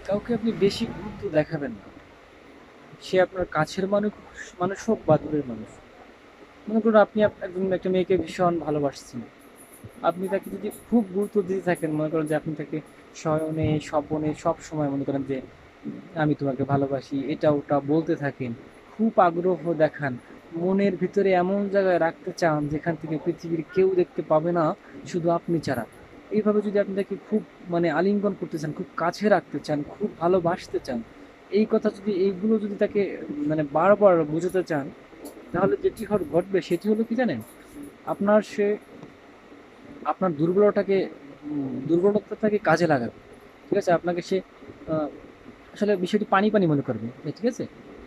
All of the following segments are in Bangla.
কাউকে আপনি বেশি গুরুত্ব দেখাবেন না। সে আপনার কাছের মানুষ হোক বা দূরের মানুষ। মনে করুন আপনি একজন একটা মেয়েকে ভীষণ ভালোবাসছেন। আপনি তাকে যদি খুব গুরুত্ব দিতে থাকেন, মনে করেন যে আপনি তাকে শয়নে স্বপনে সব সময় মনে করেন যে আমি তোমাকে ভালোবাসি এটা ওটা বলতে থাকেন, খুব আগ্রহ দেখান, মনের ভিতরে এমন জায়গায় রাখতে চান যেখান থেকে পৃথিবীর কেউ দেখতে পাবে না, শুধু আপনি ছাড়া। এইভাবে যদি আপনি তাকে খুব মানে আলিঙ্গন করতে চান, খুব কাছে রাখতে চান, খুব ভালোবাসতে চান, এই কথা যদি এইগুলো যদি তাকে মানে বারবার বোঝাতে চান, তাহলে যেটি ঘটবে সেটি হলো কি জানেন, আপনার সে আপনার দুর্বলতাটাকে কাজে লাগাবে। ঠিক আছে? আপনাকে সে আহ, আসলে বিষয়টি পানি পানি মনে করবে যে, ঠিক আছে,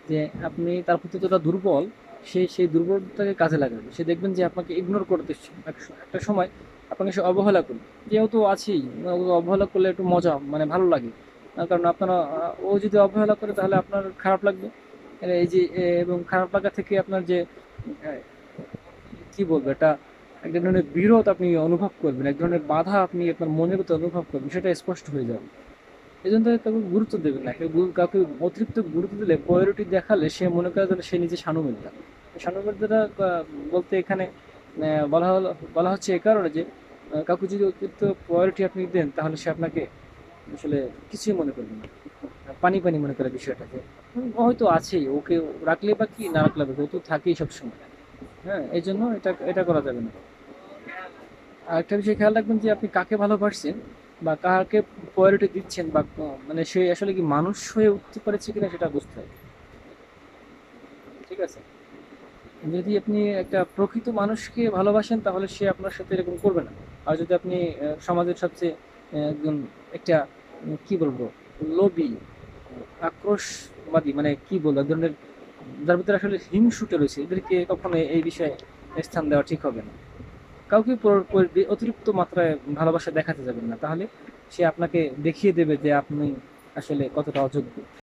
যে আপনি তার প্রতি যতটা দুর্বল, সে সেই দুর্বলতাকে কাজে লাগাবে। সে দেখবেন যে আপনাকে ইগনোর করতেছে, একটা সময় আপনাকে সে অবহেলা করবে। যেহেতু আছেই, ও অবহেলা করলে একটু মজা মানে ভালো লাগে। কারণ আপনারা ও যদি অবহেলা করে তাহলে আপনার খারাপ লাগবে। এই যে এবং খারাপ লাগা থেকে আপনার যে আহ, কি বলবো, এটা এক ধরনের বিরোধ আপনি অনুভব করবেন, এক ধরনের বাধা আপনি আপনার মনের ভিতরে অনুভব করবেন, সেটা স্পষ্ট হয়ে যাবে। এই জন্য তাকে কাউকে গুরুত্ব দেবেন না। কাউকে অতিরিক্ত গুরুত্ব দিলে, প্রায়োরিটি দেখালে, সে মনে করে যেন সে নিজে সানুমিল্লা। সানুমিল্লাটা বলতে এখানে বলা হচ্ছে এ কারণে যে কাউকে যদি অতিরিক্ত প্রায়োরিটি আপনি দেন, তাহলে সে আপনাকে আসলে কিছুই মনে করবে না, পানি পানি মনে করে বিষয়টাকে। ও হয়তো আছেই, ওকে রাখলে বা কি, না রাখলে বা কি, ও তো থাকেই সবসময়। হ্যাঁ, এই জন্য এটা এটা করা যাবে না। আর একটা বিষয় খেয়াল রাখবেন যে আপনি কাকে ভালোবাসছেন বা কাকে প্রায়োরিটি দিচ্ছেন, বা মানে সে আসলে কি মানুষ হয়ে উঠতে পেরেছে কিনা সেটা বুঝতে হবে। ঠিক আছে? যদি আপনি একটা প্রকৃত মানুষকে ভালোবাসেন, তাহলে সে আপনার সাথে এরকম করবে না। আর যদি আপনি সমাজের সবচেয়ে একজন একটা কি বলবো, লোভী, আক্রোশবাদী, মানে কি বলবো, এক ধরনের যার ভিতরে আসলে হিংসুটে রয়েছে, এদেরকে কখনো এই বিষয়ে স্থান দেওয়া ঠিক হবে না। কাউকে অতিরিক্ত মাত্রায় ভালোবাসা দেখাতে যাবেন না, তাহলে সে আপনাকে দেখিয়ে দেবে যে আপনি আসলে কতটা অযোগ্য।